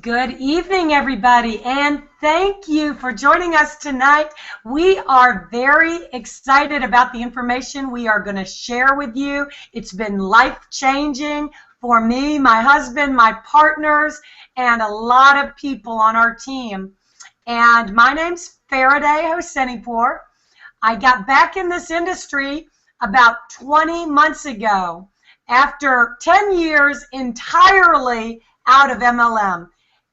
Good evening, everybody, and thank you for joining us tonight. We are very excited about the information we are going to share with you. It's been life-changing for me, my husband, my partners, and a lot of people on our team. And my name's Faraday Hosenipur. I got back in this industry about 20 months ago after 10 years entirely out of MLM.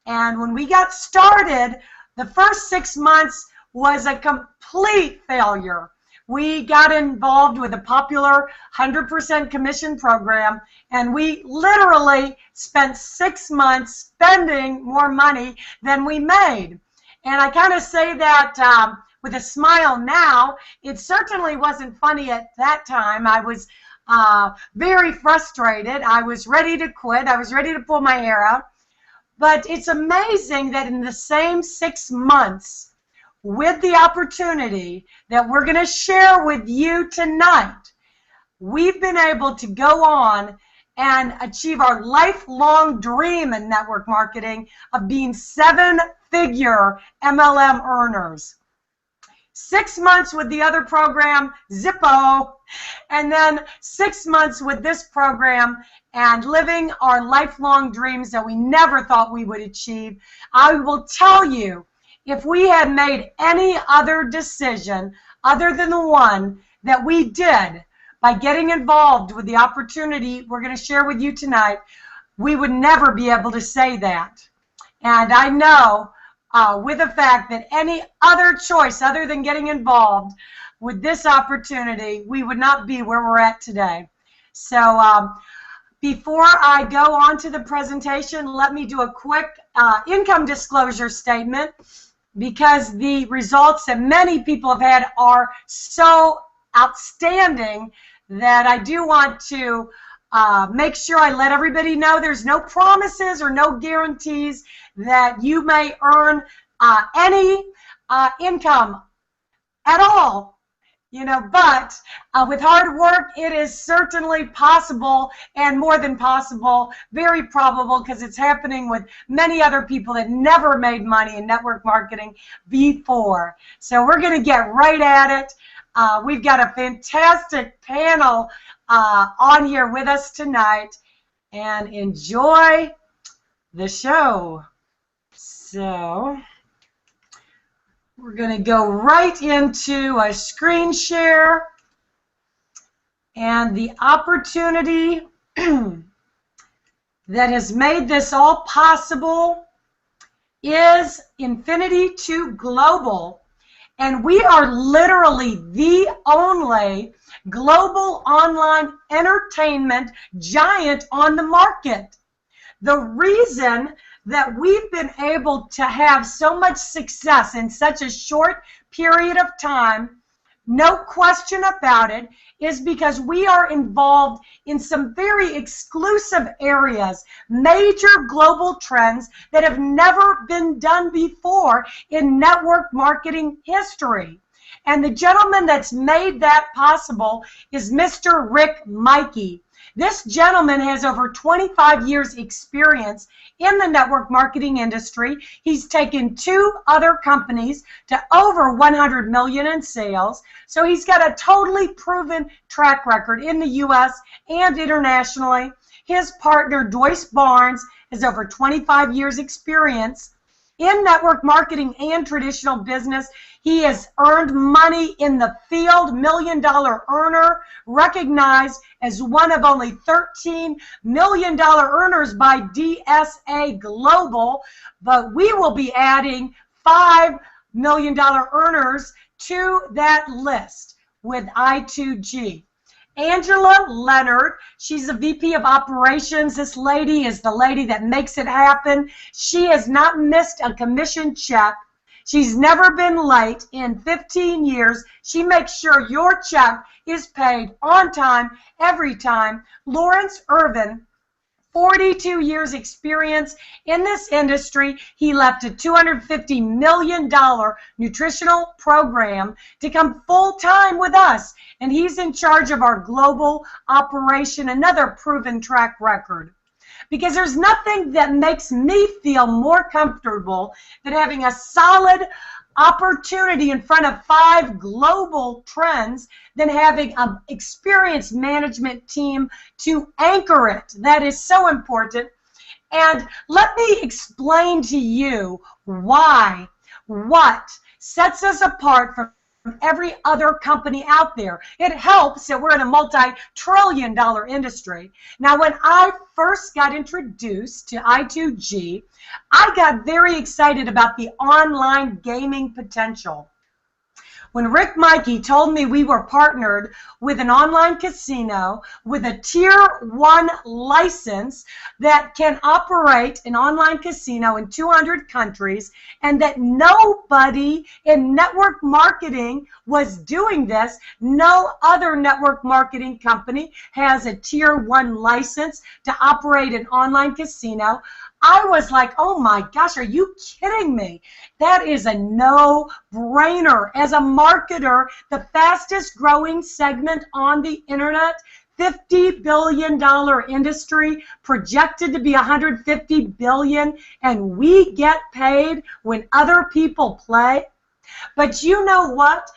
And when we got started, the first 6 months was a complete failure. We got involved with a popular 100% commission program, and we literally spent 6 months spending more money than we made. And I kind of say that with a smile now. It certainly wasn't funny at that time. I was very frustrated. I was ready to quit. I was ready to pull my hair out. But it's amazing that in the same 6 months, with the opportunity that we're going to share with you tonight, we've been able to go on and achieve our lifelong dream in network marketing of being 7-figure MLM earners. 6 months with the other program, Zippo, and then 6 months with this program and living our lifelong dreams that we never thought we would achieve. I will tell you, if we had made any other decision other than the one that we did by getting involved with the opportunity we're going to share with you tonight, we would never be able to say that. And I know with the fact that any other choice other than getting involved with this opportunity, we would not be where we're at today. So before I go on to the presentation, let me do a quick income disclosure statement, because the results that many people have had are so outstanding that I do want to make sure I let everybody know there's no promises or no guarantees that you may earn any income at all. But with hard work, it is certainly possible, and more than possible, very probable, because it's happening with many other people that never made money in network marketing before. So we're going to get right at it. We've got a fantastic panel on here with us tonight, and enjoy the show. So we're going to go right into a screen share, and the opportunity that has made this all possible is Infinity 2 Global, and we are literally the only global online entertainment giant on the market. The reason that we've been able to have so much success in such a short period of time, no question about it, is because we are involved in some very exclusive areas, major global trends that have never been done before in network marketing history. And the gentleman that's made that possible is Mr. Rick Mikey. This gentleman has over 25 years experience in the network marketing industry. He's taken 2 other companies to over 100 million in sales. So he's got a totally proven track record in the U.S. and internationally. His partner, Joyce Barnes, has over 25 years experience in network marketing and traditional business. He has earned money in the field, $1 million earner, recognized as one of only 13 $1 million earners by DSA Global, but we will be adding $5 million earners to that list with I2G. Angela Leonard, she's a VP of Operations. This lady is the lady that makes it happen. She has not missed a commission check. She's never been late in 15 years. She makes sure your check is paid on time, every time. Lawrence Irvin, 42 years experience in this industry. He left a $250 million nutritional program to come full-time with us, and he's in charge of our global operation, another proven track record. because there's nothing that makes me feel more comfortable than having a solid opportunity in front of 5 global trends than having an experienced management team to anchor it. That is so important. And let me explain to you what sets us apart from every other company out there. It helps that we're in a multi-trillion-dollar industry. Now, when I first got introduced to I2G, I got very excited about the online gaming potential. When Rick Mikey told me we were partnered with an online casino with a Tier 1 license that can operate an online casino in 200 countries, and that nobody in network marketing was doing this, no other network marketing company has a Tier 1 license to operate an online casino, I was like, oh my gosh, are you kidding me? That is a no-brainer. As a marketer, the fastest growing segment on the internet, $50 billion industry, projected to be $150 billion, and we get paid when other people play. But you know what?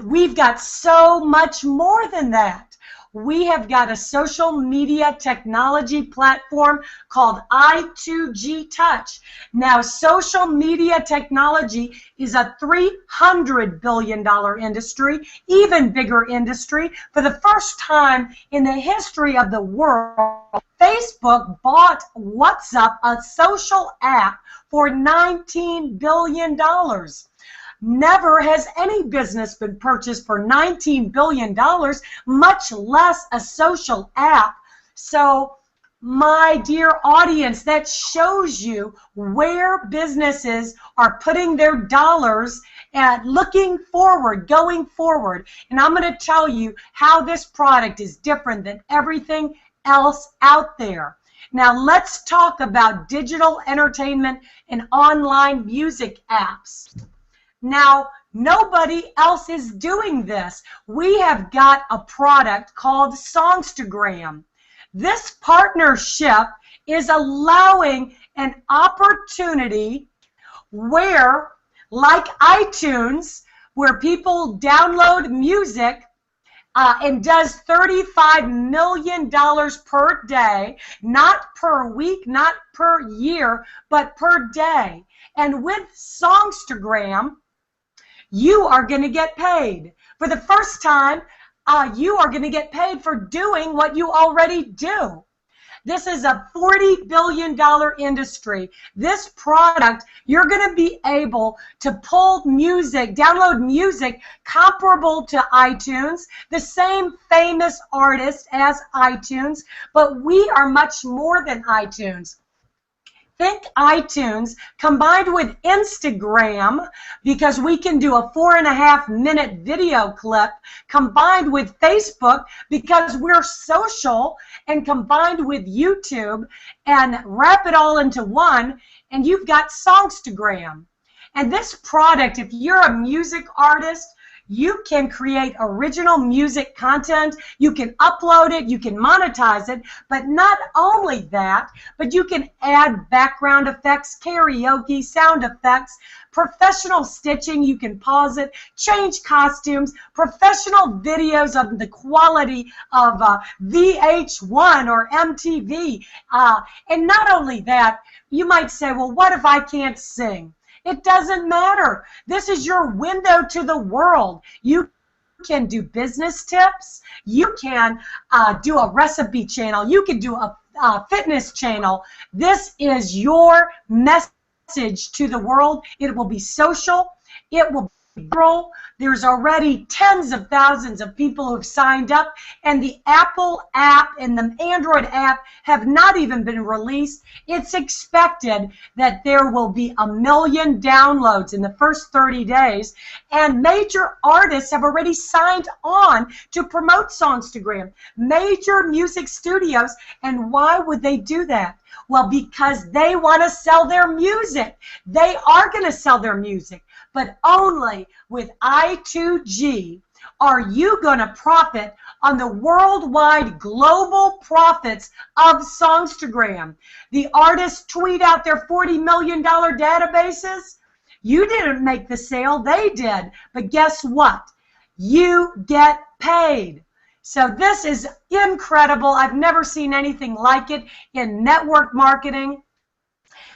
We've got so much more than that. We have got a social media technology platform called I2G Touch. Now, social media technology is a $300 billion industry, even bigger industry. For the first time in the history of the world, Facebook bought WhatsApp, a social app, for $19 billion. Never has any business been purchased for $19 billion, much less a social app. So, my dear audience, that shows you where businesses are putting their dollars at looking forward, going forward. And I'm going to tell you how this product is different than everything else out there. Now, let's talk about digital entertainment and online music apps. Now, nobody else is doing this. We have got a product called Songstagram. This partnership is allowing an opportunity where, like iTunes, where people download music and does $35 million per day, not per week, not per year, but per day. And with Songstagram, you are going to get paid. For the first time, you are going to get paid for doing what you already do. This is a $40 billion industry. This product, you're going to be able to pull music, download music comparable to iTunes, the same famous artist as iTunes, but we are much more than iTunes. Think iTunes combined with Instagram, because we can do a 4.5-minute video clip, combined with Facebook because we're social, and combined with YouTube, and wrap it all into one, and you've got Songstagram. And this product, if you're a music artist, you can create original music content, you can upload it, you can monetize it, but not only that, but you can add background effects, karaoke, sound effects, professional stitching, you can pause it, change costumes, professional videos of the quality of VH1 or MTV. And not only that, you might say, well, what if I can't sing? It doesn't matter. This is your window to the world. You can do business tips. You can do a recipe channel. You can do a fitness channel. This is your message to the world. It will be social. It will be viral. There's already tens of thousands of people who have signed up, and the Apple app and the Android app have not even been released. It's expected that there will be 1 million downloads in the first 30 days, and major artists have already signed on to promote Songstagram. Major music studios, and why would they do that? Well, because they want to sell their music. They are going to sell their music, but only with I2G are you going to profit on the worldwide global profits of Songstagram? The artists tweet out their $40 million databases. You didn't make the sale, they did. But guess what? You get paid. So this is incredible. I've never seen anything like it in network marketing.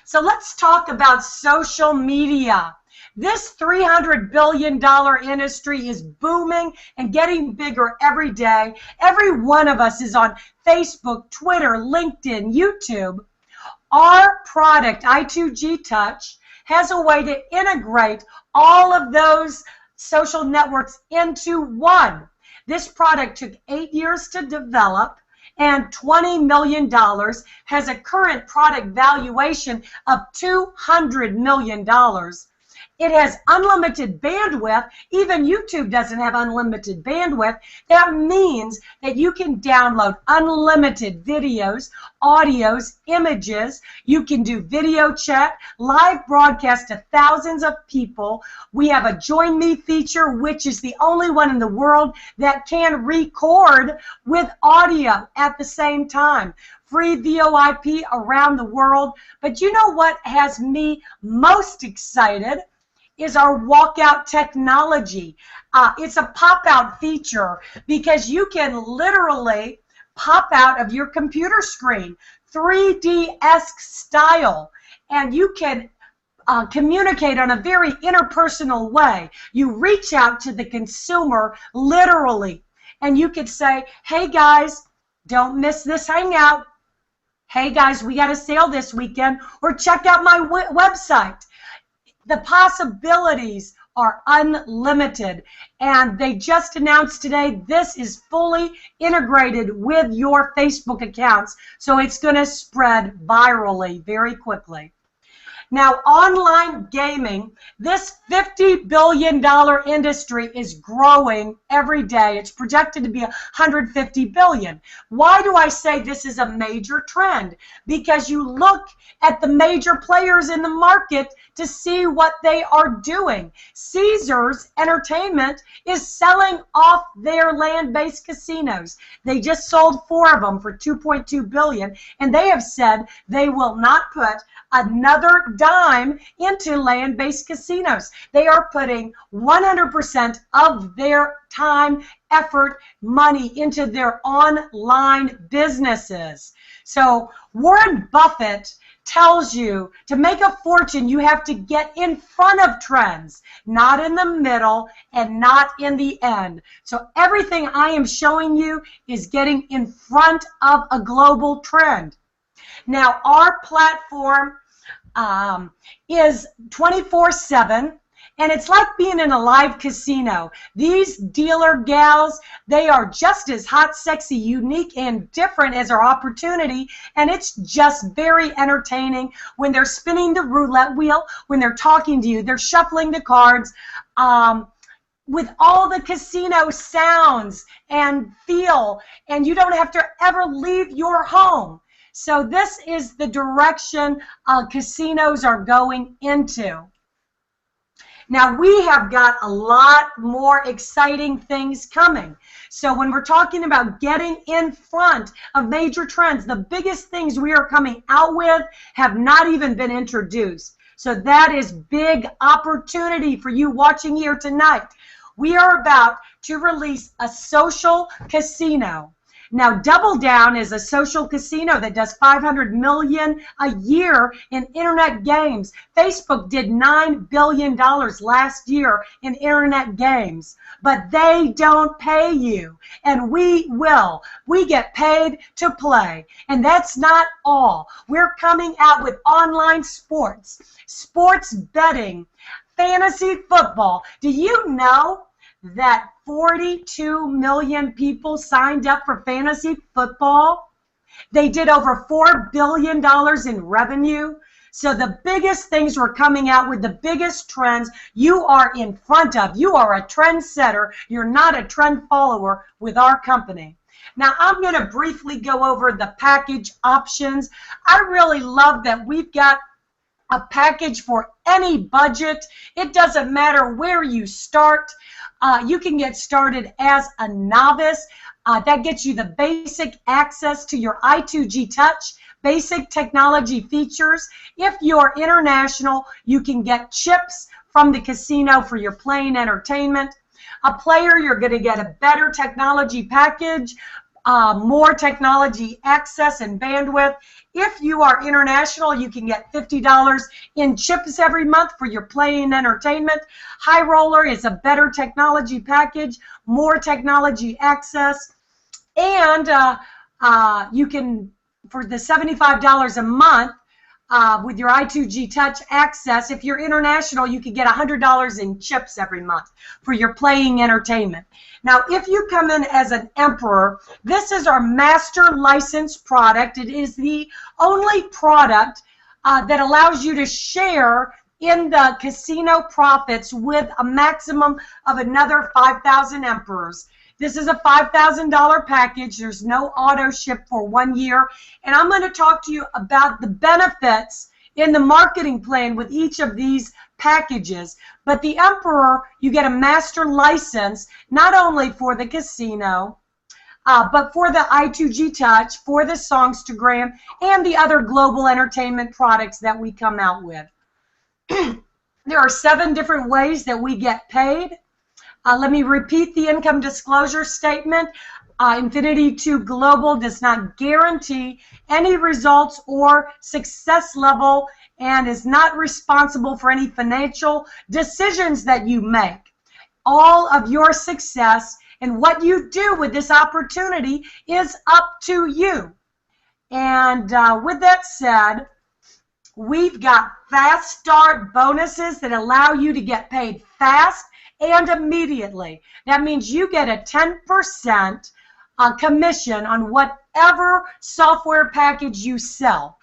So let's talk about social media. This $300 billion industry is booming and getting bigger every day. Every one of us is on Facebook, Twitter, LinkedIn, YouTube. Our product, I2G Touch, has a way to integrate all of those social networks into one. This product took 8 years to develop, and $20 million, has a current product valuation of $200 million. It has unlimited bandwidth. Even YouTube doesn't have unlimited bandwidth. That means that you can download unlimited videos, audios, images. You can do video chat, live broadcast to thousands of people. We have a Join Me feature, which is the only one in the world that can record with audio at the same time. Free VoIP around the world. But you know what has me most excited is our walkout technology. It's a pop-out feature because you can literally pop out of your computer screen, 3D-esque style, and you can communicate on a very interpersonal way. You reach out to the consumer literally, and you could say, hey guys, don't miss this hangout. Hey guys, we got a sale this weekend, or check out my website. The possibilities are unlimited, and they just announced today this is fully integrated with your Facebook accounts, so it's going to spread virally very quickly. Now, online gaming, this $50 billion industry is growing every day. It's projected to be $150 billion. Why do I say this is a major trend? Because you look at the major players in the market to see what they are doing. Caesars Entertainment is selling off their land-based casinos. They just sold 4 of them for $2.2 billion, and they have said they will not put another dime into land-based casinos. They are putting 100% of their time, effort, money into their online businesses. So Warren Buffett tells you to make a fortune, you have to get in front of trends, not in the middle and not in the end. So everything I am showing you is getting in front of a global trend. Now, our platform is 24/7, and it's like being in a live casino. These dealer gals, they are just as hot, sexy, unique, and different as our opportunity, and it's just very entertaining when they're spinning the roulette wheel, when they're talking to you, they're shuffling the cards, with all the casino sounds and feel, and you don't have to ever leave your home. So this is the direction casinos are going into. Now, we have got a lot more exciting things coming. So when we're talking about getting in front of major trends, the biggest things we are coming out with have not even been introduced. So that is big opportunity for you watching here tonight. We are about to release a social casino. Now, Double Down is a social casino that does $500 million a year in internet games. Facebook did $9 billion last year in internet games, but they don't pay you, and we will. We get paid to play, and that's not all. We're coming out with online sports, sports betting, fantasy football. Do you know that 42 million people signed up for fantasy football? They did over $4 billion in revenue. So the biggest things we're coming out with, the biggest trends you are in front of. You are a trendsetter. You're not a trend follower with our company. Now, I'm going to briefly go over the package options. I really love that we've got a package for any budget. It doesn't matter where you start. You can get started as a novice. That gets you the basic access to your I2G Touch, basic technology features. If you're international, you can get chips from the casino for your playing entertainment. A player, you're going to get a better technology package, more technology access and bandwidth. If you are international, you can get $50 in chips every month for your playing entertainment. High Roller is a better technology package, more technology access, and you can, for the $75 a month, with your I2G Touch access, if you're international, you can get $100 in chips every month for your playing entertainment. Now, if you come in as an Emperor, this is our master license product. It is the only product that allows you to share in the casino profits with a maximum of another 5,000 Emperors. This is a $5,000 package. There's no auto ship for 1 year. And I'm going to talk to you about the benefits in the marketing plan with each of these packages. But the Emperor, you get a master license not only for the casino, but for the I2G Touch, for the Songstagram, and the other global entertainment products that we come out with. There are 7 different ways that we get paid. Let me repeat the income disclosure statement. Infinity 2 Global does not guarantee any results or success level and is not responsible for any financial decisions that you make. All of your success and what you do with this opportunity is up to you. And with that said, we've got fast start bonuses that allow you to get paid fast and immediately. That means you get a 10% commission on whatever software package you sell.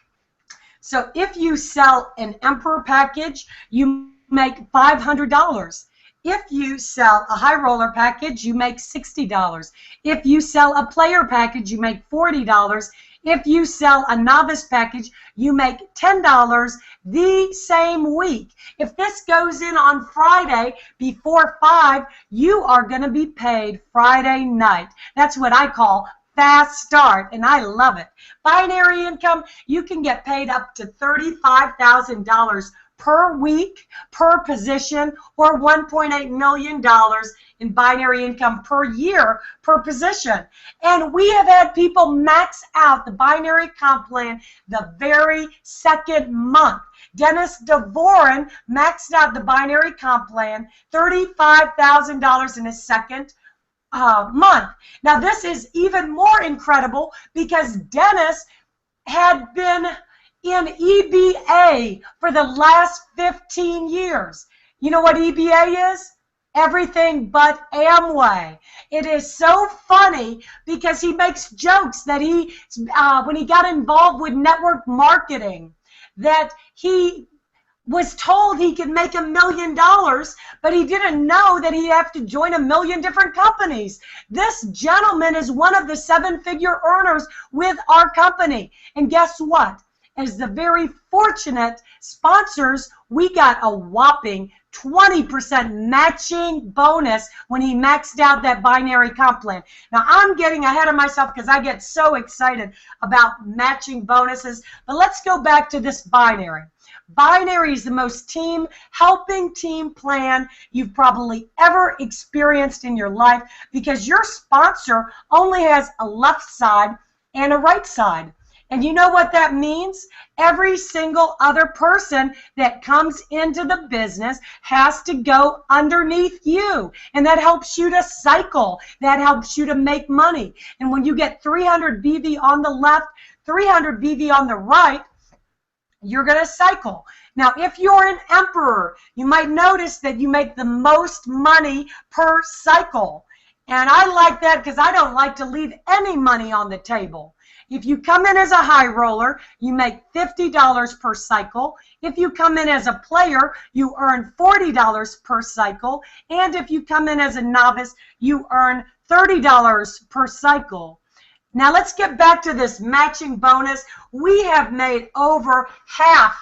So if you sell an Emperor package, you make $500. If you sell a High Roller package, you make $60. If you sell a player package, you make $40. If you sell a novice package, you make $10 the same week. If this goes in on Friday before 5, you are going to be paid Friday night. That's what I call fast start, and I love it. Binary income, you can get paid up to $35,000 per week, per position, or $1.8 million in binary income per year per position. And we have had people max out the binary comp plan the very second month. Dennis DeVoren maxed out the binary comp plan, $35,000 in his second month. Now this is even more incredible because Dennis had been in EBA for the last 15 years. You know what EBA is? Everything but Amway. It is so funny because he makes jokes that he, when he got involved with network marketing, that he was told he could make $1 million, but he didn't know that he'd have to join 1 million different companies. This gentleman is one of the 7-figure earners with our company. And guess what? As the very fortunate sponsors, we got a whopping 20% matching bonus when he maxed out that binary comp plan. Now, I'm getting ahead of myself because I get so excited about matching bonuses, but let's go back to this binary. Binary is the most helping team plan you've probably ever experienced in your life because your sponsor only has a left side and a right side. And you know what that means? Every single other person that comes into the business has to go underneath you. And that helps you to cycle. That helps you to make money. And when you get 300 BV on the left, 300 BV on the right, you're going to cycle. Now, if you're an Emperor, you might notice that you make the most money per cycle. And I like that because I don't like to leave any money on the table. If you come in as a High Roller, you make $50 per cycle. If you come in as a player, you earn $40 per cycle. And if you come in as a novice, you earn $30 per cycle. Now let's get back to this matching bonus. We have made over half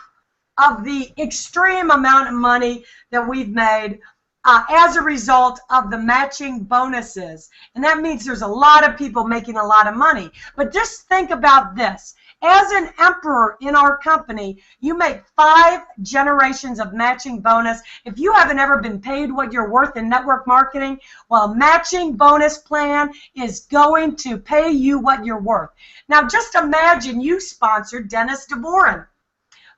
of the extreme amount of money that we've made as a result of the matching bonuses. And that means there's a lot of people making a lot of money. But just think about this. As an emperor in our company, you make 5 generations of matching bonus. If you haven't ever been paid what you're worth in network marketing, well, matching bonus plan is going to pay you what you're worth. Now, just imagine you sponsored Dennis DeVoren,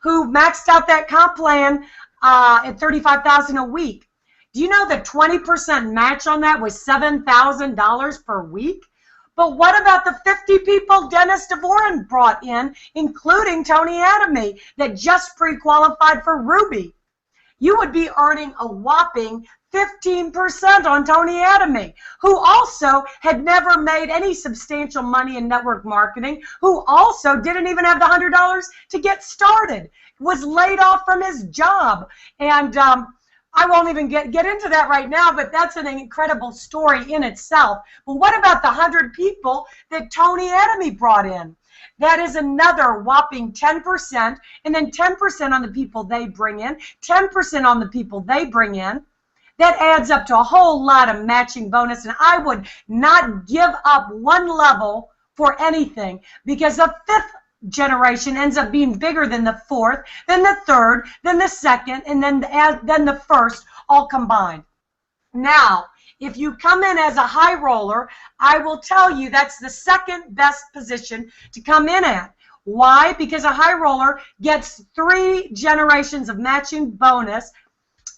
who maxed out that comp plan at $35,000 a week. Do you know the 20% match on that was $7,000 per week? But what about the 50 people Dennis DeVoren brought in, including Tony Adamy, that just pre-qualified for Ruby? You would be earning a whopping 15% on Tony Adamy, who also had never made any substantial money in network marketing, who also didn't even have the $100 to get started, was laid off from his job. And I won't even get into that right now, but that's an incredible story in itself. But what about the 100 people that Tony Adamy brought in? That is another whopping 10%, and then 10% on the people they bring in, 10% on the people they bring in. That adds up to a whole lot of matching bonus, and I would not give up one level for anything, because the 5th generation ends up being bigger than the 4th, then the 3rd, then the 2nd, and then the 1st, all combined. Now, if you come in as a high roller, I will tell you that's the 2nd best position to come in at. Why? Because a high roller gets 3 generations of matching bonus.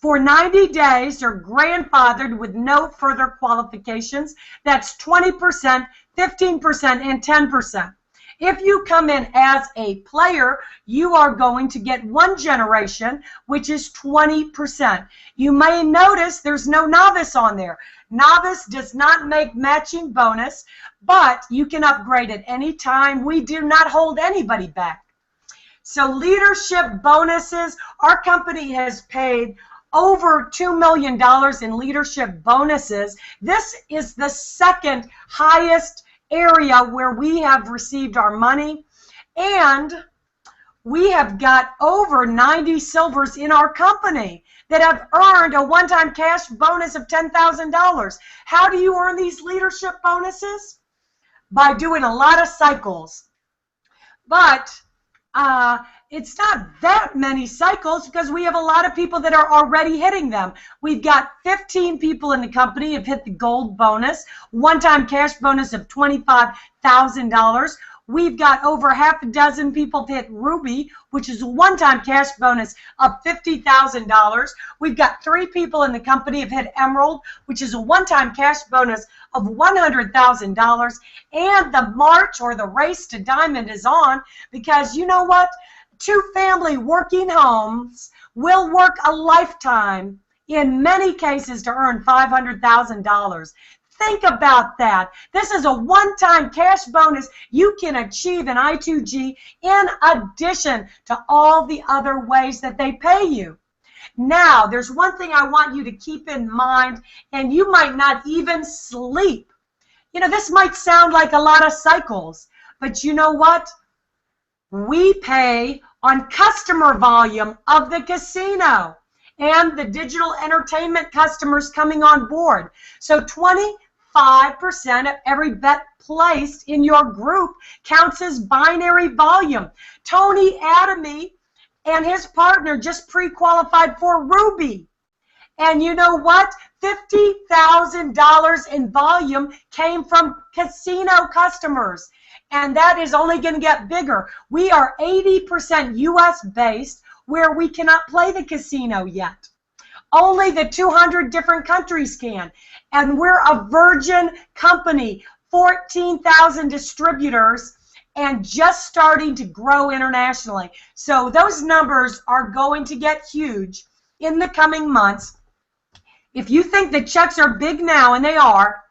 For 90 days, they're grandfathered with no further qualifications. That's 20%, 15%, and 10%. If you come in as a player, you are going to get 1 generation, which is 20%. You may notice there's no novice on there. Novice does not make matching bonus, but you can upgrade at any time. We do not hold anybody back. So leadership bonuses, our company has paid over $2 million in leadership bonuses. This is the 2nd highest area where we have received our money, and we have got over 90 silvers in our company that have earned a one-time cash bonus of $10,000. How do you earn these leadership bonuses? By doing a lot of cycles. But it's not that many cycles, because we have a lot of people that are already hitting them. We've got 15 people in the company have hit the gold bonus, one-time cash bonus of $25,000. We've got over half a dozen people hit Ruby, which is a one-time cash bonus of $50,000. We've got 3 people in the company have hit Emerald, which is a one-time cash bonus of $100,000. And the march or the race to Diamond is on, because you know what? 2 family working homes will work a lifetime, in many cases, to earn $500,000. Think about that. This is a one-time cash bonus you can achieve in I2G in addition to all the other ways that they pay you. Now, there's one thing I want you to keep in mind, and you might not even sleep. You know, this might sound like a lot of cycles, but you know what? We pay on customer volume of the casino and the digital entertainment customers coming on board. So 25% of every bet placed in your group counts as binary volume. Tony Adamy and his partner just pre-qualified for Ruby. And you know what? $50,000 in volume came from casino customers. And that is only going to get bigger. We are 80% U.S. based, where we cannot play the casino yet. Only the 200 different countries can. And we're a virgin company, 14,000 distributors, and just starting to grow internationally. So those numbers are going to get huge in the coming months. If you think the checks are big now, and they are,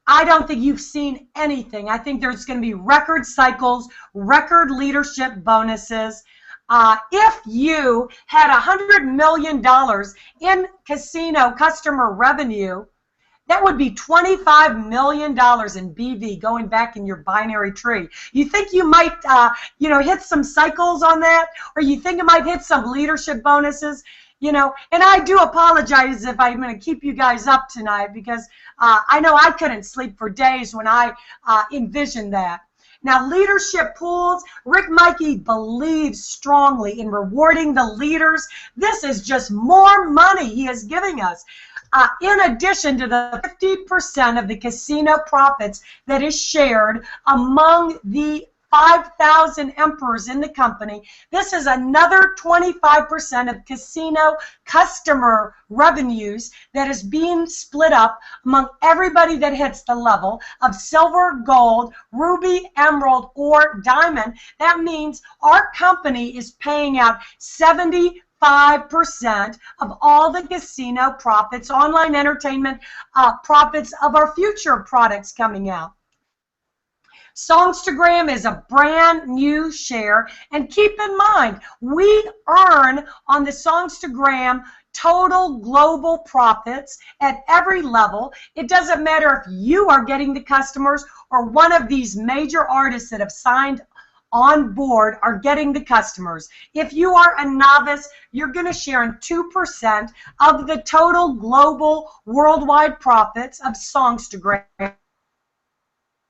I don't think you've seen anything. I think there's going to be record cycles, record leadership bonuses. If you had $100 million in casino customer revenue, That would be $25 million in BV going back in your binary tree. You think you might, hit some cycles on that, or you think it might hit some leadership bonuses? And I do apologize if I'm going to keep you guys up tonight, because I know I couldn't sleep for days when I envisioned that. Now, leadership pools, Rick Mikey believes strongly in rewarding the leaders. This is just more money he is giving us. In addition to the 50% of the casino profits that is shared among the 5,000 emperors in the company, this is another 25% of casino customer revenues that is being split up among everybody that hits the level of silver, gold, ruby, emerald, or diamond. That means our company is paying out 75% of all the casino profits, online entertainment profits of our future products coming out. Songstagram is a brand new share, and keep in mind, we earn on the Songstagram total global profits at every level. It doesn't matter if you are getting the customers or one of these major artists that have signed on board are getting the customers. If you are a novice, you're going to share in 2% of the total global worldwide profits of Songstagram.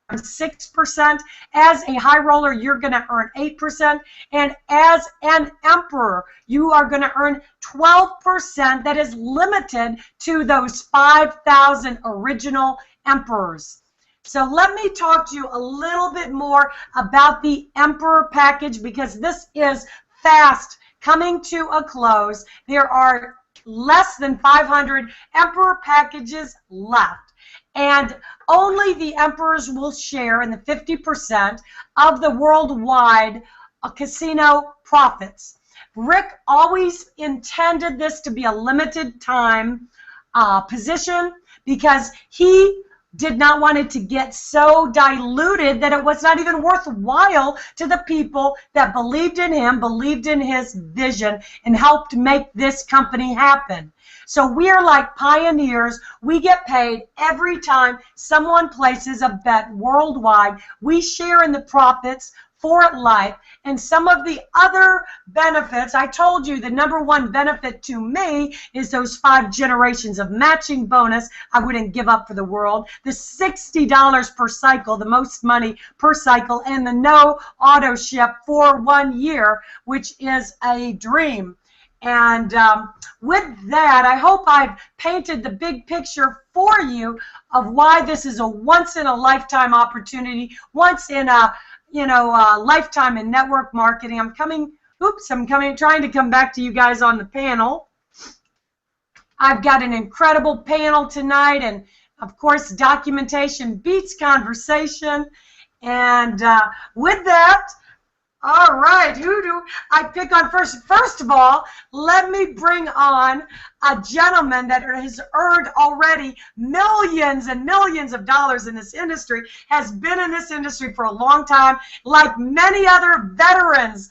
6%. As a high roller, you're going to earn 8%. And as an emperor, you are going to earn 12%. That is limited to those 5,000 original emperors. So let me talk to you a little bit more about the Emperor package, because this is fast coming to a close. There are less than 500 Emperor packages left. And only the emperors will share in the 50% of the worldwide casino profits. Rick always intended this to be a limited time position, because he did not want it to get so diluted that it was not even worthwhile to the people that believed in him, believed in his vision, and helped make this company happen. So we are like pioneers. We get paid every time someone places a bet worldwide. We share in the profits for life. And some of the other benefits, I told you the number one benefit to me is those 5 generations of matching bonus I wouldn't give up for the world. The $60 per cycle, the most money per cycle, and the no auto ship for 1 year, which is a dream. And with that, I hope I've painted the big picture for you of why this is a once-in-a-lifetime opportunity, once in a lifetime in network marketing. I'm trying to come back to you guys on the panel. I've got an incredible panel tonight, and of course, documentation beats conversation. And with that, all right, who do I pick on first? First of all, let me bring on a gentleman that has earned already millions and millions of dollars in this industry, has been in this industry for a long time. Like many other veterans,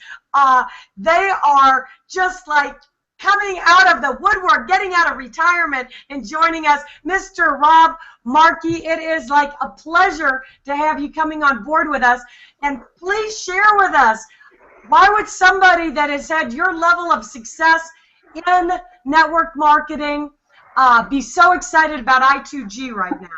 they are just like coming out of the woodwork, getting out of retirement, and joining us, Mr. Rob Markey. It is like a pleasure to have you coming on board with us. And please share with us, why would somebody that has had your level of success in network marketing be so excited about I2G right now?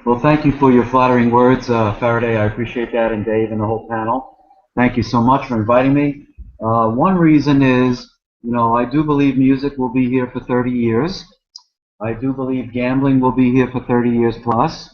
Well, thank you for your flattering words, Faraday. I appreciate that, and Dave and the whole panel. Thank you so much for inviting me. One reason is, I do believe music will be here for 30 years. I do believe gambling will be here for 30 years plus.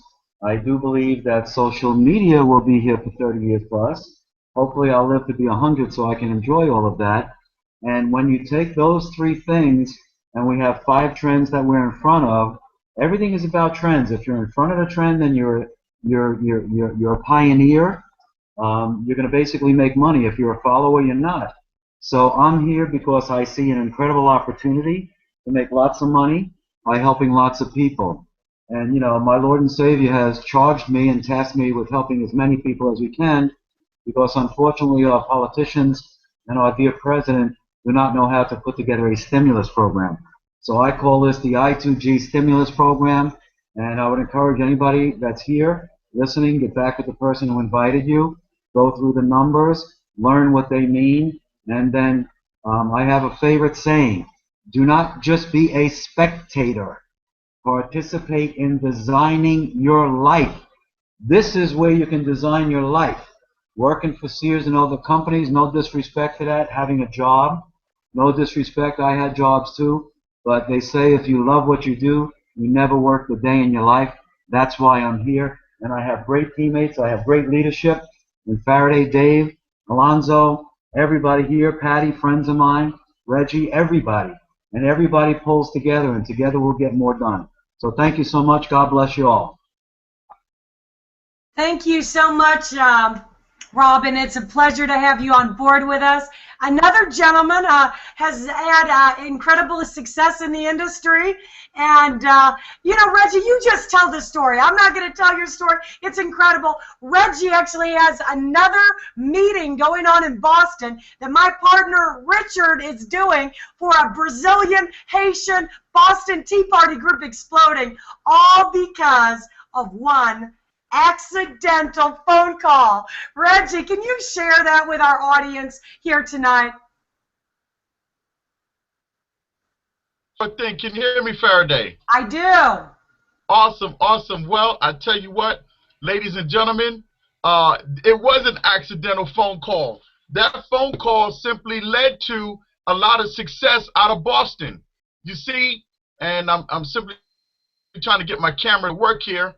I do believe that social media will be here for 30 years plus. Hopefully I'll live to be 100 so I can enjoy all of that. And when you take those 3 things, and we have 5 trends that we're in front of, everything is about trends. If you're in front of a trend, then you're a pioneer. You're going to basically make money. If you're a follower, you're not. So I'm here because I see an incredible opportunity to make lots of money by helping lots of people. And, my Lord and Savior has charged me and tasked me with helping as many people as we can, because unfortunately our politicians and our dear president do not know how to put together a stimulus program. So I call this the I2G stimulus program, And I would encourage anybody that's here listening, get back with the person who invited you, go through the numbers, learn what they mean, and then I have a favorite saying: do not just be a spectator. Participate in designing your life. This is where you can design your life. Working for Sears and other companies, no disrespect to that. Having a job, no disrespect. I had jobs too. But they say if you love what you do, you never work a day in your life. That's why I'm here. And I have great teammates. I have great leadership. And Faraday, Dave, Alonzo, everybody here, Patty, friends of mine, Reggie, everybody. And everybody pulls together, and together we'll get more done. So thank you so much. God bless you all. Thank you so much, Robin. It's a pleasure to have you on board with us. Another gentleman has had incredible success in the industry. And, you know, Reggie, you just tell the story. I'm not going to tell your story. It's incredible. Reggie actually has another meeting going on in Boston that my partner Richard is doing for a Brazilian, Haitian, Boston Tea Party group exploding, all because of one accidental phone call. Reggie, can you share that with our audience here tonight? What thing? Can you hear me, Faraday? I do. Awesome, awesome. Well, I tell you what, ladies and gentlemen, it was an accidental phone call. That phone call simply led to a lot of success out of Boston. You see, and I'm simply trying to get my camera to work here.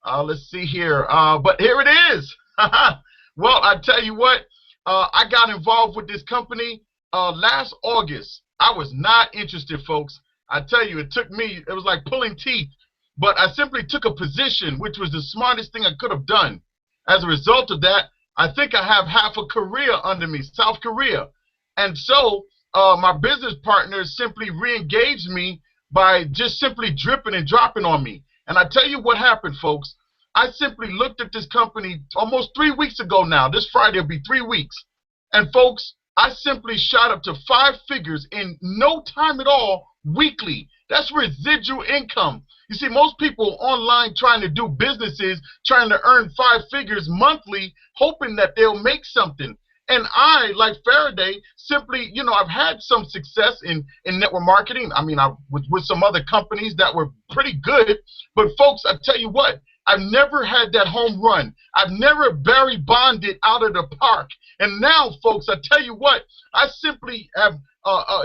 Let's see here. But here it is. Well, I tell you what, I got involved with this company last August. I was not interested, folks. I tell you, it took me, it was like pulling teeth. But I simply took a position, which was the smartest thing I could have done. As a result of that, I think I have half a Korea under me, South Korea. And so my business partners simply re-engaged me by just simply dripping and dropping on me. And I tell you what happened, folks. I simply looked at this company almost 3 weeks ago now. This Friday will be 3 weeks. And, folks, I simply shot up to 5 figures in no time at all weekly. That's residual income. You see, most people online trying to do businesses, trying to earn 5 figures monthly, hoping that they'll make something. And I, like Faraday, simply, you know, I've had some success in network marketing. I mean, I was with some other companies that were pretty good. But, folks, I tell you what, I've never had that home run. I've never Barry Bonded out of the park. And now, folks, I tell you what, I simply have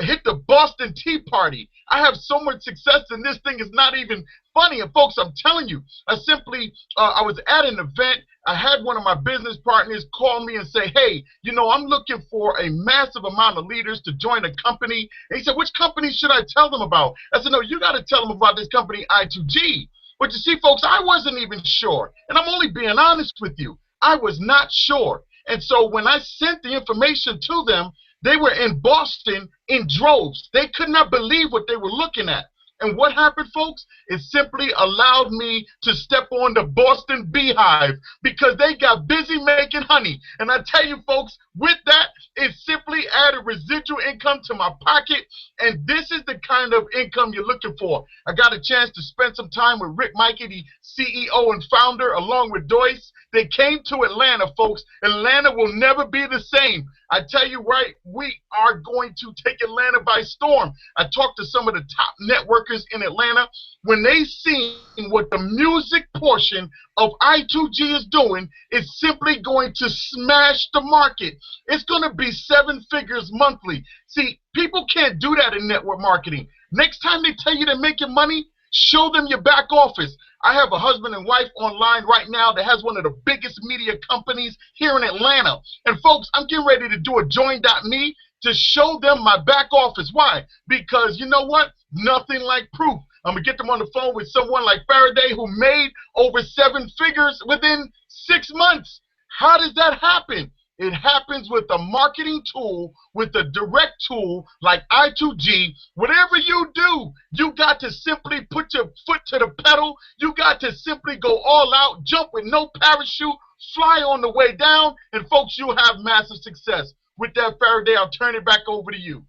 hit the Boston Tea Party. I have so much success, and this thing is not even funny. And, folks, I'm telling you, I simply, I was at an event. I had one of my business partners call me and say, hey, you know, I'm looking for a massive amount of leaders to join a company. And he said, which company should I tell them about? I said, no, you got to tell them about this company, I2G. But you see, folks, I wasn't even sure. And I'm only being honest with you. I was not sure. And so when I sent the information to them, they were in Boston in droves. They could not believe what they were looking at. And what happened, folks? It simply allowed me to step on the Boston Beehive because they got busy making honey. And I tell you, folks, with that, it simply added residual income to my pocket. And this is the kind of income you're looking for. I got a chance to spend some time with Rick Mikey, the CEO and founder, along with Doyce. They came to Atlanta, folks. Atlanta will never be the same. I tell you right, we are going to take Atlanta by storm. I talked to some of the top networkers in Atlanta. When they seen what the music portion of I2G is doing, it's simply going to smash the market. It's going to be 7 figures monthly. See, people can't do that in network marketing. Next time they tell you they're making money, show them your back office. I have a husband and wife online right now that has one of the biggest media companies here in Atlanta. And folks, I'm getting ready to do a join.me to show them my back office. Why? Because you know what? Nothing like proof. I'm going to get them on the phone with someone like Faraday who made over 7 figures within 6 months. How does that happen? It happens with a marketing tool, with a direct tool like I2G. Whatever you do, you got to simply put your foot to the pedal. You got to simply go all out, jump with no parachute, fly on the way down, and folks, you'll have massive success. With that, Faraday, I'll turn it back over to you.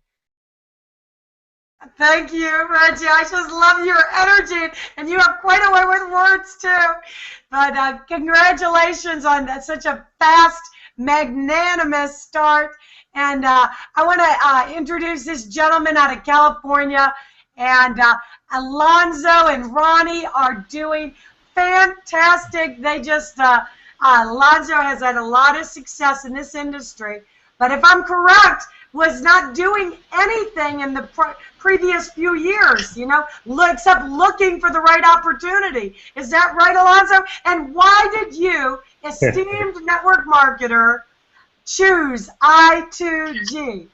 Thank you, Reggie. I just love your energy, and you have quite a way with words too. But congratulations on such a fast, magnanimous start. And I want to introduce this gentleman out of California. And Alonzo and Ronnie are doing fantastic. They just, Alonzo has had a lot of success in this industry. But if I'm correct, was not doing anything in the previous few years, you know, except looking for the right opportunity. Is that right, Alonzo? And why did you, esteemed network marketer, choose I2G?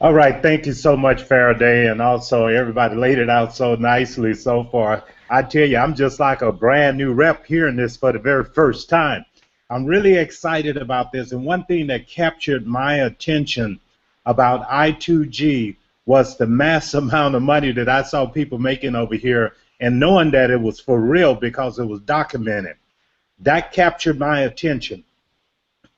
All right, thank you so much, Faraday, and also everybody laid it out so nicely so far. I tell you, I'm just like a brand new rep hearing this for the very first time. I'm really excited about this, and one thing that captured my attention about I2G was the mass amount of money that I saw people making over here, and knowing that it was for real because it was documented. That captured my attention.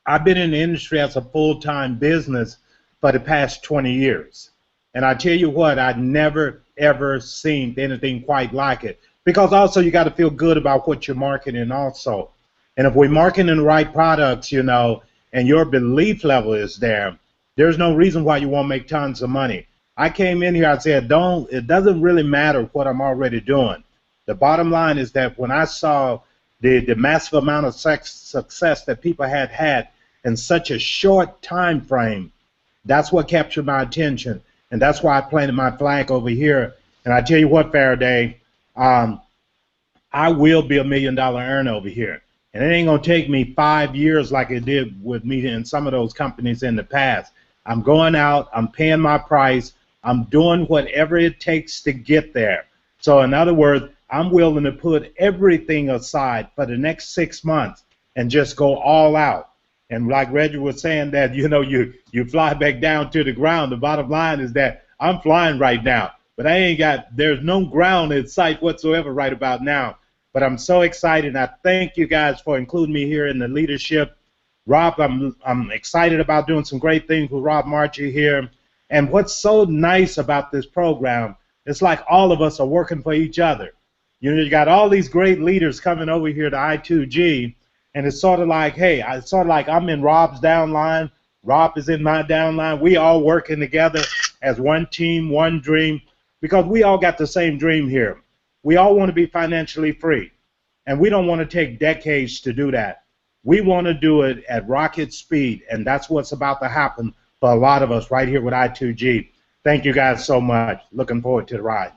I've been in the industry as a full-time business for the past 20 years, and I tell you what, I'd never ever seen anything quite like it, because also you got to feel good about what you're marketing also. And if we're marketing the right products, you know, and your belief level is there, there's no reason why you won't make tons of money. I came in here, I said, it doesn't really matter what I'm already doing. The bottom line is that when I saw the massive amount of success that people had in such a short time frame, that's what captured my attention. And that's why I planted my flag over here. And I tell you what, Faraday, I will be $1 million earner over here. And it ain't going to take me 5 years like it did with me in some of those companies in the past. I'm going out, I'm paying my price, I'm doing whatever it takes to get there. So in other words, I'm willing to put everything aside for the next 6 months and just go all out. And like Reggie was saying that, you know, you fly back down to the ground. The bottom line is that I'm flying right now, but there's no ground in sight whatsoever right about now. But I'm so excited. I thank you guys for including me here in the leadership. Rob, I'm excited about doing some great things with Rob Marchie here. And what's so nice about this program, it's like all of us are working for each other. You know, you got all these great leaders coming over here to I2G, and it's sort of like, hey, it's sort of like I'm in Rob's downline, Rob is in my downline. We all working together as one team, one dream, because we all got the same dream here. We all want to be financially free, and we don't want to take decades to do that. We want to do it at rocket speed, and that's what's about to happen for a lot of us right here with I2G. Thank you guys so much. Looking forward to the ride.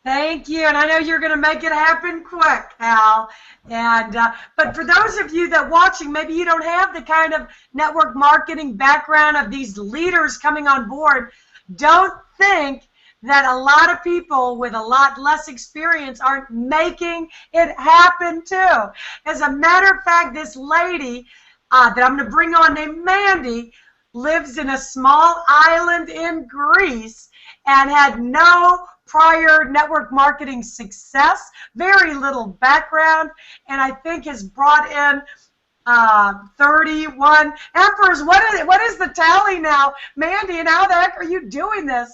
Thank you, and I know you're going to make it happen quick, Al. And but for those of you that watching, maybe you don't have the kind of network marketing background of these leaders coming on board. Don't think that a lot of people with a lot less experience aren't making it happen too. As a matter of fact, this lady that I'm going to bring on named Mandy lives in a small island in Greece and had no prior network marketing success, very little background, and I think has brought in 31 emperors. What is the tally now, Mandy, and how the heck are you doing this?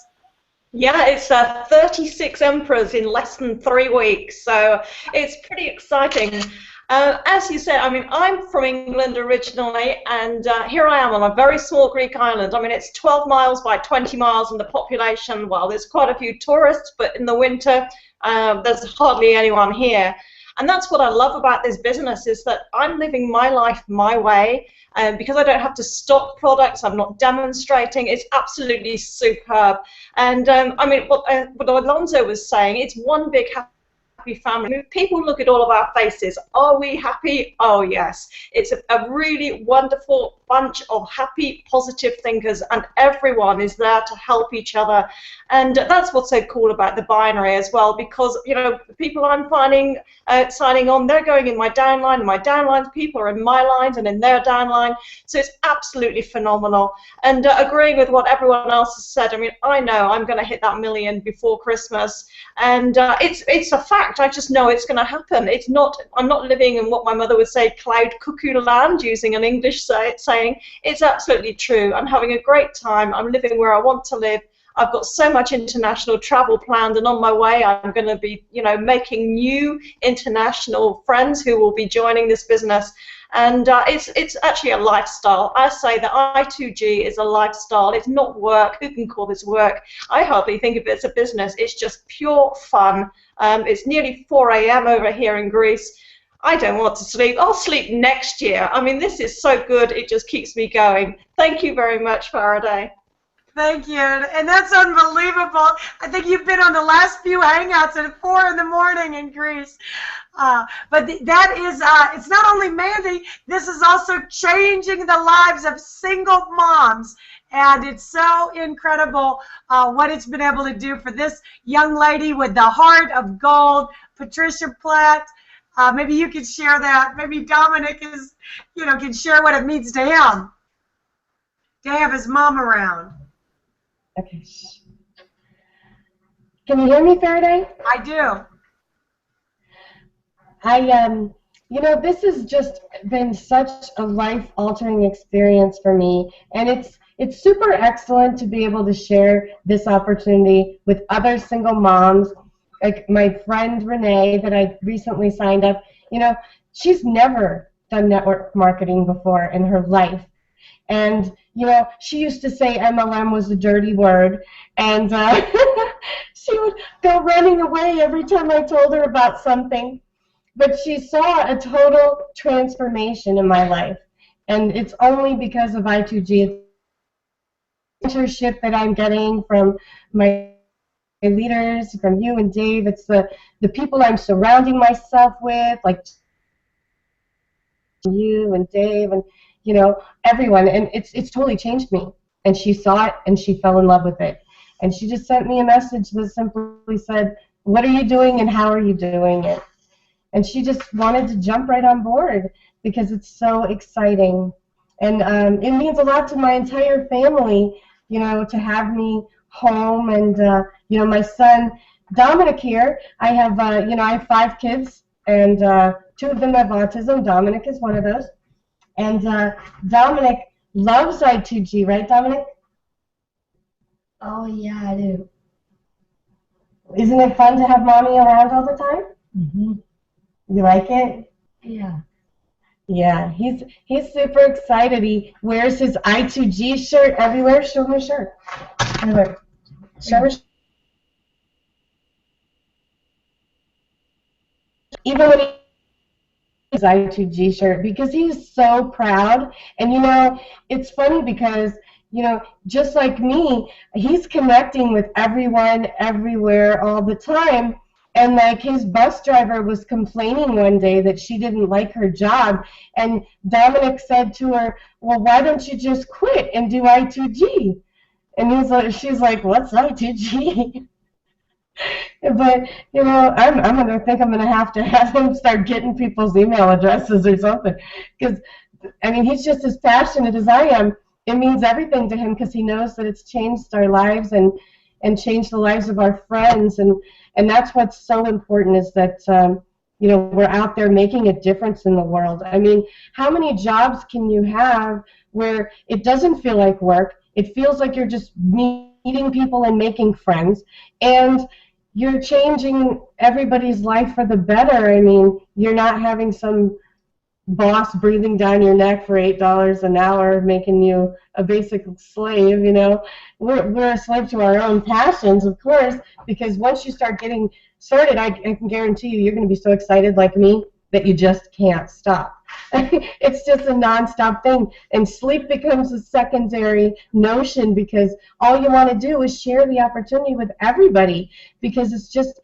Yeah, it's 36 emperors in less than 3 weeks, so it's pretty exciting. As you said, I mean, I'm from England originally, and here I am on a very small Greek island. I mean, it's 12 miles by 20 miles, and the population, well, there's quite a few tourists, but in the winter, there's hardly anyone here. And that's what I love about this business, is that I'm living my life my way, because I don't have to stock products, I'm not demonstrating. It's absolutely superb. And I mean, what Alonzo was saying, it's one big happy family. If people look at all of our faces, are we happy? Oh yes. It's a really wonderful bunch of happy, positive thinkers, and everyone is there to help each other. And that's what's so cool about the binary as well, because, you know, the people I'm finding signing on, they're going in my downline, and my downline's people are in my lines and in their downline. So it's absolutely phenomenal. And agreeing with what everyone else has said, I mean, I know I'm going to hit that million before Christmas, and it's a fact. I just know it's going to happen. It's not. I'm not living in what my mother would say, cloud cuckoo land, using an English saying. It's absolutely true. I'm having a great time. I'm living where I want to live. I've got so much international travel planned, and on my way I'm going to be, making new international friends who will be joining this business. And it's actually a lifestyle. I say that I2G is a lifestyle. It's not work. Who can call this work? I hardly think of it as a business. It's just pure fun. It's nearly 4 a.m. over here in Greece. I don't want to sleep. I'll sleep next year. I mean, this is so good. It just keeps me going. Thank you very much, Faraday. Thank you, and that's unbelievable. I think you've been on the last few Hangouts at 4 in the morning in Greece. But that is, it's not only Mandy, this is also changing the lives of single moms. And it's so incredible what it's been able to do for this young lady with the heart of gold, Patricia Platt. Maybe you could share that. Maybe Dominic can share what it means to him to have his mom around. Okay. Can you hear me, Faraday? I do. This has just been such a life-altering experience for me, and it's super excellent to be able to share this opportunity with other single moms, like my friend Renee that I recently signed up. She's never done network marketing before in her life. And, she used to say MLM was a dirty word, and she would go running away every time I told her about something. But she saw a total transformation in my life, and it's only because of I2G. Mentorship that I'm getting from my leaders, from you and Dave. It's the people I'm surrounding myself with, like you and Dave and everyone, and it's totally changed me. And she saw it and she fell in love with it. And she just sent me a message that simply said, "What are you doing and how are you doing it?" And she just wanted to jump right on board because it's so exciting. And it means a lot to my entire family, to have me home. And my son Dominic here, I have 5 kids, and 2 of them have autism. Dominic is one of those. And Dominic loves I2G, right, Dominic? Oh, yeah, I do. Isn't it fun to have mommy around all the time? Mm-hmm. You like it? Yeah. Yeah, he's super excited. He wears his I2G shirt everywhere. Show him his shirt. Everywhere. Show him his shirt. Even when he his I2G shirt, because he's so proud. And it's funny because just like me, he's connecting with everyone everywhere all the time. And like his bus driver was complaining one day that she didn't like her job, and Dominic said to her, "Well, why don't you just quit and do I2G?" And she's like, "What's I2G?" But I'm gonna think I'm gonna have him start getting people's email addresses or something, because he's just as passionate as I am. It means everything to him because he knows that it's changed our lives and changed the lives of our friends, and that's what's so important, is that we're out there making a difference in the world. How many jobs can you have where it doesn't feel like work? It feels like you're just meeting people and making friends, and you're changing everybody's life for the better. You're not having some boss breathing down your neck for $8 an hour, making you a basic slave. We're a slave to our own passions, of course, because once you start getting started, I can guarantee you're going to be so excited like me that you just can't stop. It's just a non-stop thing, and sleep becomes a secondary notion because all you want to do is share the opportunity with everybody, because it's just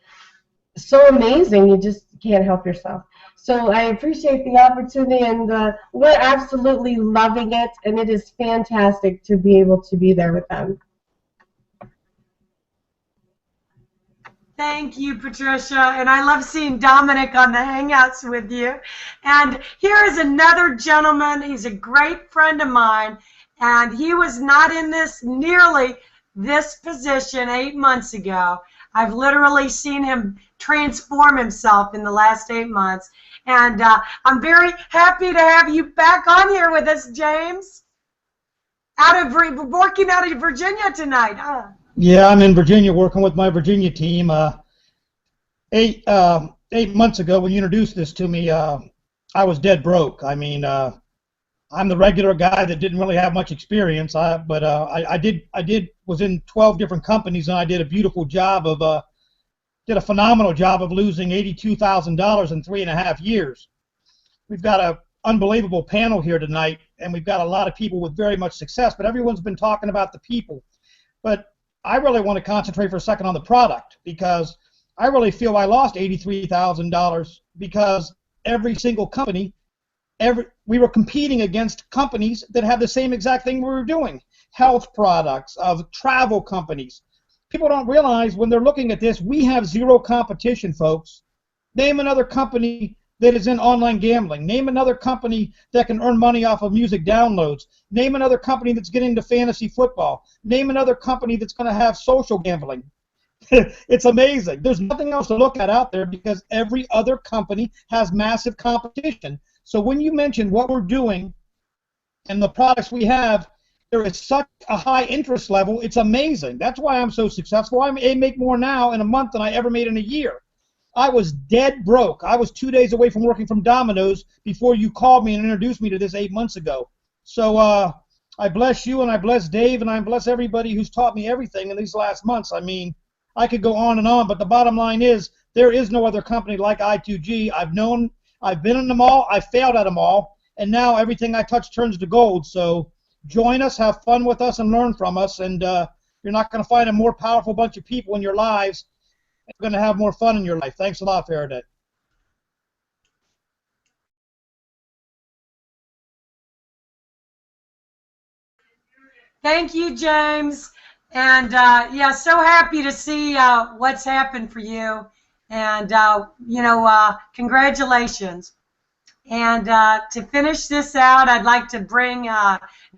so amazing. You just can't help yourself. So I appreciate the opportunity, and we're absolutely loving it, and it is fantastic to be able to be there with them. Thank you, Patricia, and I love seeing Dominic on the Hangouts with you. And here is another gentleman. He's a great friend of mine, and he was not in nearly this position 8 months ago. I've literally seen him transform himself in the last 8 months, and I'm very happy to have you back on here with us, James. Working out of Virginia tonight, huh? Yeah, I'm in Virginia working with my Virginia team. 8 months ago, when you introduced this to me, I was dead broke. I mean, I'm the regular guy that didn't really have much experience, but I was in 12 different companies, and I did a beautiful job of did a phenomenal job of losing $82,000 in 3.5 years. We've got an unbelievable panel here tonight, and we've got a lot of people with very much success, but everyone's been talking about the people. But I really want to concentrate for a second on the product, because I really feel I lost $83,000 because every single company, we were competing against companies that had the same exact thing we were doing, health products, of travel companies. People don't realize when they're looking at this, we have zero competition, folks. Name another company that is in online gambling. Name another company that can earn money off of music downloads. Name another company that's getting into fantasy football. Name another company that's going to have social gambling. It's amazing. There's nothing else to look at out there because every other company has massive competition. So when you mention what we're doing and the products we have, there is such a high interest level. It's amazing. That's why I'm so successful. I make more now in a month than I ever made in a year. I was dead broke. I was 2 days away from working from Domino's before you called me and introduced me to this 8 months ago. So I bless you, and I bless Dave, and I bless everybody who's taught me everything in these last months. I mean, I could go on and on, but the bottom line is there is no other company like I2G. I've been in them all. I failed at them all, and now everything I touch turns to gold. So join us, have fun with us, and learn from us. And you're not going to find a more powerful bunch of people in your lives. You're going to have more fun in your life. Thanks a lot, Faraday. Thank you, James. And yeah, so happy to see what's happened for you. And, congratulations. And to finish this out, I'd like to bring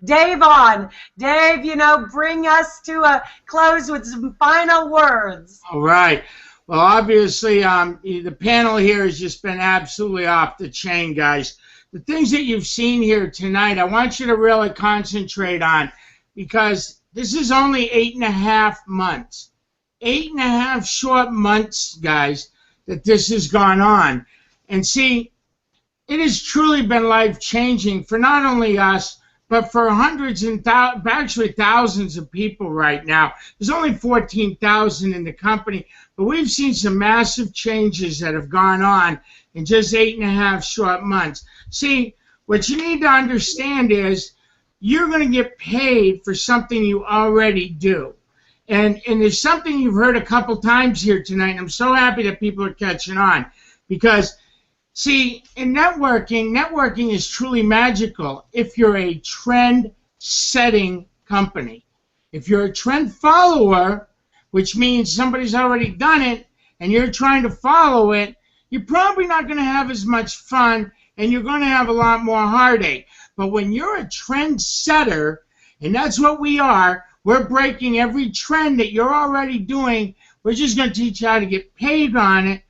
Dave on. Dave, bring us to a close with some final words. All right. Well, obviously, the panel here has just been absolutely off the chain, guys. The things that you've seen here tonight, I want you to really concentrate on, because this is only 8.5 months. 8.5 short months, guys, that this has gone on. And see, it has truly been life-changing for not only us, but for hundreds and actually thousands of people right now. There's only 14,000 in the company, but we've seen some massive changes that have gone on in just 8.5 short months. See, what you need to understand is you're going to get paid for something you already do. And there's something you've heard a couple times here tonight, and I'm so happy that people are catching on, because see, in networking is truly magical if you're a trend-setting company. If you're a trend follower, which means somebody's already done it and you're trying to follow it, you're probably not going to have as much fun, and you're going to have a lot more heartache. But when you're a trend setter, and that's what we are, we're breaking every trend that you're already doing. We're just going to teach you how to get paid on it.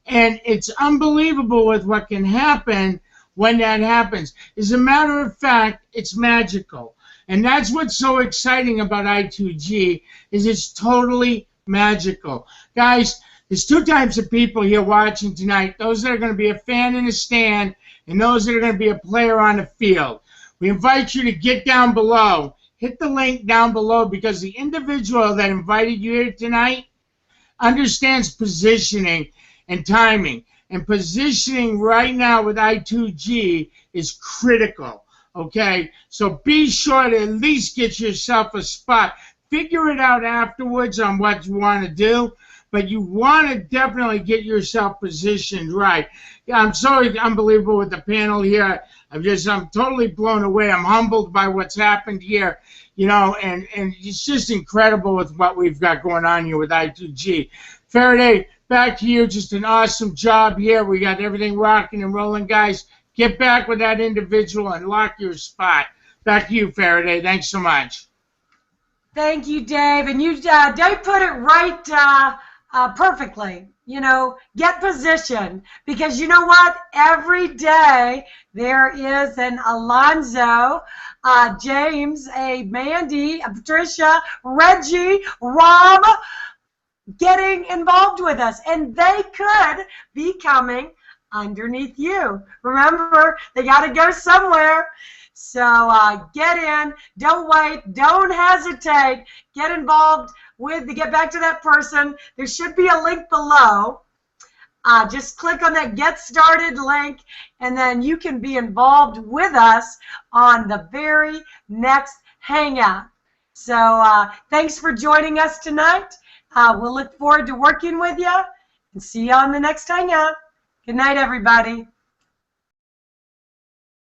And it's unbelievable with what can happen when that happens. As a matter of fact, it's magical. And that's what's so exciting about I2G, is it's totally magical. Guys, there's two types of people here watching tonight. Those that are going to be a fan in the stand, and those that are going to be a player on the field. We invite you to get down below. Hit the link down below, because the individual that invited you here tonight understands positioning and timing. And positioning right now with I2G is critical, okay? So be sure to at least get yourself a spot. Figure it out afterwards on what you want to do, but you want to definitely get yourself positioned right. Yeah, I'm sorry, unbelievable with the panel here. I'm totally blown away. I'm humbled by what's happened here, and it's just incredible with what we've got going on here with I2G. Faraday, back to you. Just an awesome job here. We got everything rocking and rolling, guys. Get back with that individual and lock your spot. Back to you, Faraday. Thanks so much. Thank you, Dave. And Dave put it right perfectly. you know, get positioned, because you know what? Every day there is an Alonzo, James, a Mandy, a Patricia, Reggie, Rob getting involved with us, and they could be coming underneath you. Remember, they got to go somewhere. So get in, don't wait, don't hesitate, get involved with, to get back to that person. There should be a link below. Just click on that Get Started link, and then you can be involved with us on the very next Hangout. So thanks for joining us tonight. We'll look forward to working with you, and see you on the next Hangout. Good night, everybody.